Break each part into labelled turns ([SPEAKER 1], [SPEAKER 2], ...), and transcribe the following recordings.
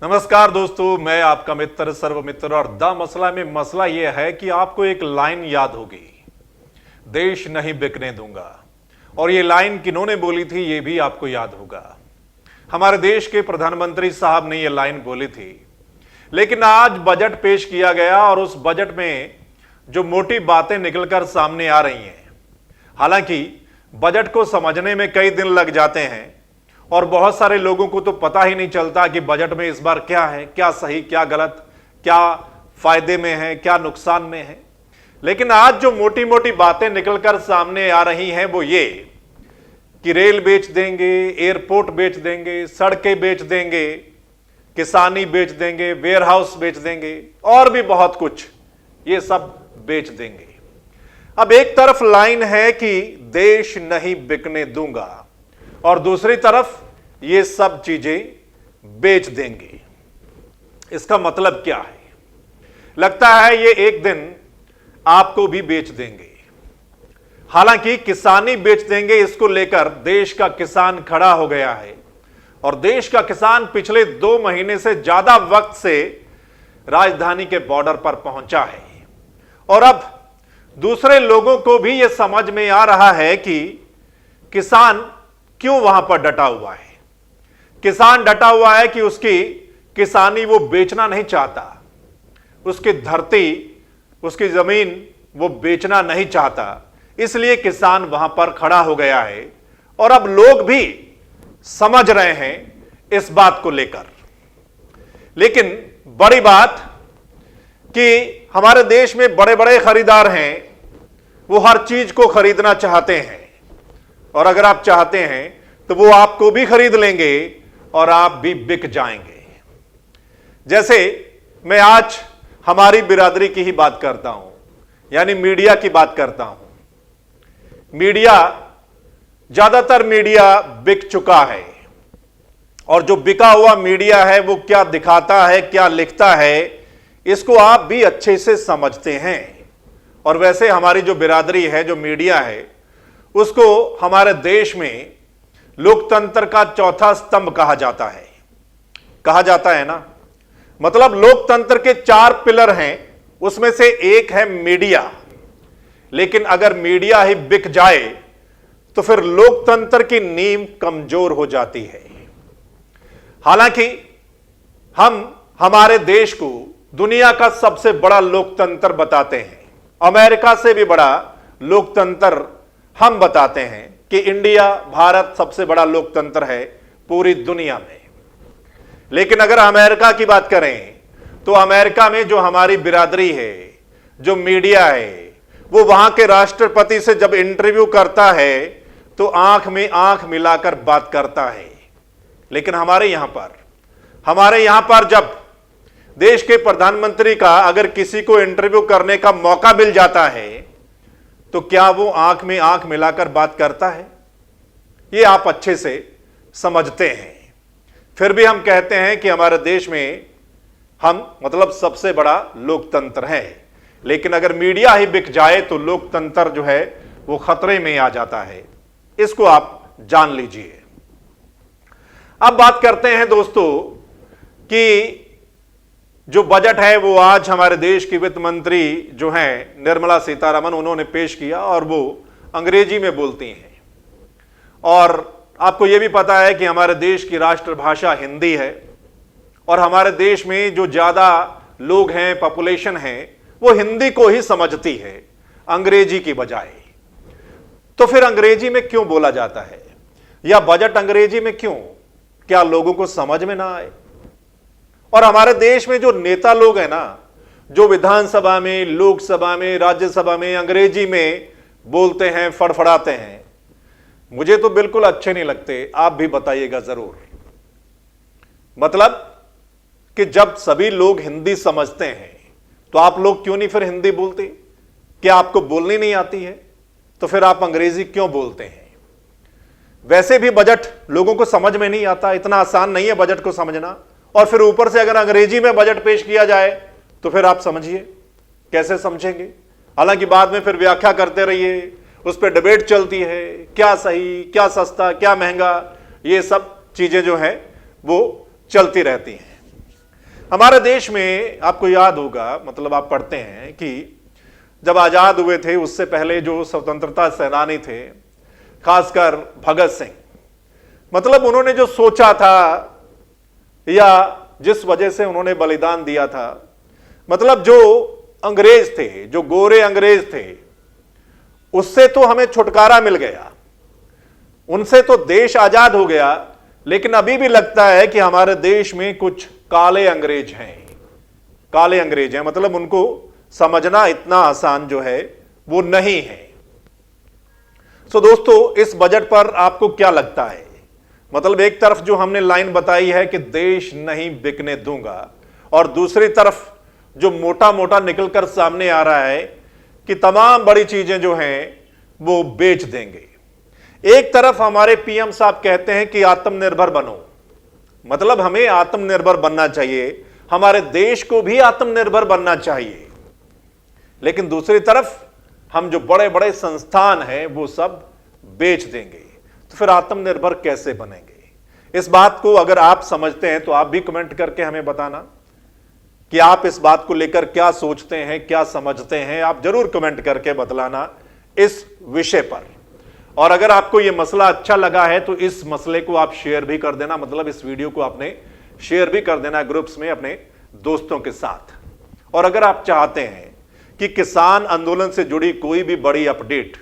[SPEAKER 1] नमस्कार दोस्तों, मैं आपका मित्र सर्वमित्र और द मसला में मसला यह है कि आपको एक लाइन याद होगी, देश नहीं बिकने दूंगा। और ये लाइन किन्होंने बोली थी ये भी आपको याद होगा। हमारे देश के प्रधानमंत्री साहब ने ये लाइन बोली थी। लेकिन आज बजट पेश किया गया और उस बजट में जो मोटी बातें निकलकर सामने आ रही हैं, हालांकि बजट को समझने में कई दिन लग जाते हैं और बहुत सारे लोगों को तो पता ही नहीं चलता कि बजट में इस बार क्या है, क्या सही, क्या गलत, क्या फायदे में है, क्या नुकसान में है। लेकिन आज जो मोटी मोटी बातें निकलकर सामने आ रही हैं वो ये कि रेल बेच देंगे, एयरपोर्ट बेच देंगे, सड़कें बेच देंगे, किसानी बेच देंगे, वेयरहाउस बेच देंगे और भी बहुत कुछ, ये सब बेच देंगे। अब एक तरफ लाइन है कि देश नहीं बिकने दूंगा और दूसरी तरफ ये सब चीजें बेच देंगे। इसका मतलब क्या है? लगता है ये एक दिन आपको भी बेच देंगे। हालांकि किसानी बेच देंगे, इसको लेकर देश का किसान खड़ा हो गया है और देश का किसान पिछले 2 महीने से ज्यादा वक्त से राजधानी के बॉर्डर पर पहुंचा है। और अब दूसरे लोगों को भी यह समझ में आ रहा है कि किसान क्यों वहां पर डटा हुआ है। किसान डटा हुआ है कि उसकी किसानी वो बेचना नहीं चाहता, उसकी धरती, उसकी जमीन वो बेचना नहीं चाहता, इसलिए किसान वहां पर खड़ा हो गया है। और अब लोग भी समझ रहे हैं इस बात को लेकर। लेकिन बड़ी बात कि हमारे देश में बड़े बड़े खरीदार हैं, वो हर चीज को खरीदना चाहते हैं और अगर आप चाहते हैं तो वो आपको भी खरीद लेंगे और आप भी बिक जाएंगे। जैसे मैं आज हमारी बिरादरी की ही बात करता हूं, यानी मीडिया की बात करता हूं। मीडिया, ज्यादातर मीडिया बिक चुका है और जो बिका हुआ मीडिया है वो क्या दिखाता है, क्या लिखता है, इसको आप भी अच्छे से समझते हैं। और वैसे हमारी जो बिरादरी है, जो मीडिया है, उसको हमारे देश में लोकतंत्र का चौथा स्तंभ कहा जाता है। कहा जाता है ना, मतलब लोकतंत्र के 4 पिलर हैं, उसमें से एक है मीडिया। लेकिन अगर मीडिया ही बिक जाए तो फिर लोकतंत्र की नींव कमजोर हो जाती है। हालांकि हम हमारे देश को दुनिया का सबसे बड़ा लोकतंत्र बताते हैं, अमेरिका से भी बड़ा लोकतंत्र हम बताते हैं कि इंडिया, भारत सबसे बड़ा लोकतंत्र है पूरी दुनिया में। लेकिन अगर अमेरिका की बात करें तो अमेरिका में जो हमारी बिरादरी है, जो मीडिया है, वो वहां के राष्ट्रपति से जब इंटरव्यू करता है तो आंख में आंख मिलाकर बात करता है। लेकिन हमारे यहां पर जब देश के प्रधानमंत्री का अगर किसी को इंटरव्यू करने का मौका मिल जाता है तो क्या वो आंख में आंख मिलाकर बात करता है? ये आप अच्छे से समझते हैं। फिर भी हम कहते हैं कि हमारे देश में हम मतलब सबसे बड़ा लोकतंत्र है। लेकिन अगर मीडिया ही बिक जाए तो लोकतंत्र जो है वो खतरे में आ जाता है। इसको आप जान लीजिए। अब बात करते हैं दोस्तों कि जो बजट है वो आज हमारे देश की वित्त मंत्री जो हैं निर्मला सीतारमण, उन्होंने पेश किया और वो अंग्रेजी में बोलती हैं। और आपको ये भी पता है कि हमारे देश की राष्ट्रभाषा हिंदी है और हमारे देश में जो ज्यादा लोग हैं, पॉपुलेशन है, वो हिंदी को ही समझती है अंग्रेजी की बजाय। तो फिर अंग्रेजी में क्यों बोला जाता है या बजट अंग्रेजी में क्यों? क्या लोगों को समझ में ना आए? और हमारे देश में जो नेता लोग हैं ना, जो विधानसभा में, लोकसभा में, राज्यसभा में अंग्रेजी में बोलते हैं, फड़फड़ाते हैं, मुझे तो बिल्कुल अच्छे नहीं लगते। आप भी बताइएगा जरूर। मतलब कि जब सभी लोग हिंदी समझते हैं तो आप लोग क्यों नहीं फिर हिंदी बोलते? क्या आपको बोलनी नहीं आती है? तो फिर आप अंग्रेजी क्यों बोलते हैं? वैसे भी बजट लोगों को समझ में नहीं आता, इतना आसान नहीं है बजट को समझना। और फिर ऊपर से अगर अंग्रेजी में बजट पेश किया जाए तो फिर आप समझिए कैसे समझेंगे। हालांकि बाद में फिर व्याख्या करते रहिए, उस पर डिबेट चलती है, क्या सही, क्या सस्ता, क्या महंगा, ये सब चीजें जो है वो चलती रहती हैं। हमारे देश में आपको याद होगा, मतलब आप पढ़ते हैं कि जब आजाद हुए थे उससे पहले जो स्वतंत्रता सेनानी थे, खासकर भगत सिंह, मतलब उन्होंने जो सोचा था या जिस वजह से उन्होंने बलिदान दिया था, मतलब जो अंग्रेज थे, जो गोरे अंग्रेज थे, उससे तो हमें छुटकारा मिल गया, उनसे तो देश आजाद हो गया। लेकिन अभी भी लगता है कि हमारे देश में कुछ काले अंग्रेज हैं, काले अंग्रेज हैं, मतलब उनको समझना इतना आसान जो है वो नहीं है। सो दोस्तों, इस बजट पर आपको क्या लगता है? मतलब एक तरफ जो हमने लाइन बताई है कि देश नहीं बिकने दूंगा, और दूसरी तरफ जो मोटा मोटा निकलकर सामने आ रहा है कि तमाम बड़ी चीजें जो हैं वो बेच देंगे। एक तरफ हमारे पीएम साहब कहते हैं कि आत्मनिर्भर बनो, मतलब हमें आत्मनिर्भर बनना चाहिए, हमारे देश को भी आत्मनिर्भर बनना चाहिए। लेकिन दूसरी तरफ हम जो बड़े बड़े संस्थान हैं वो सब बेच देंगे, तो फिर आत्मनिर्भर कैसे बनेंगे? इस बात को अगर आप समझते हैं तो आप भी कमेंट करके हमें बताना कि आप इस बात को लेकर क्या सोचते हैं, क्या समझते हैं। आप जरूर कमेंट करके बतलाना इस विषय पर। और अगर आपको यह मसला अच्छा लगा है तो इस मसले को आप शेयर भी कर देना, मतलब इस वीडियो को आपने शेयर भी कर देना ग्रुप्स में अपने दोस्तों के साथ। और अगर आप चाहते हैं कि किसान आंदोलन से जुड़ी कोई भी बड़ी अपडेट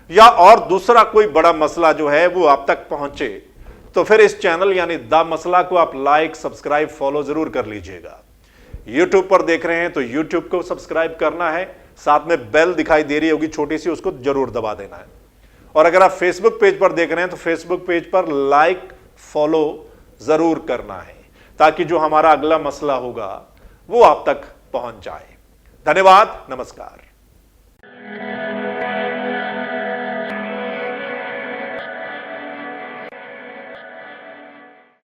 [SPEAKER 1] या और दूसरा कोई बड़ा मसला जो है वो आप तक पहुंचे, तो फिर इस चैनल यानी द मसला को आप लाइक, सब्सक्राइब, फॉलो जरूर कर लीजिएगा। यूट्यूब पर देख रहे हैं तो यूट्यूब को सब्सक्राइब करना है, साथ में बेल दिखाई दे रही होगी छोटी सी, उसको जरूर दबा देना है। और अगर आप फेसबुक पेज पर देख रहे हैं तो फेसबुक पेज पर लाइक, फॉलो जरूर करना है, ताकि जो हमारा अगला मसला होगा वो आप तक पहुंच जाए। धन्यवाद, नमस्कार।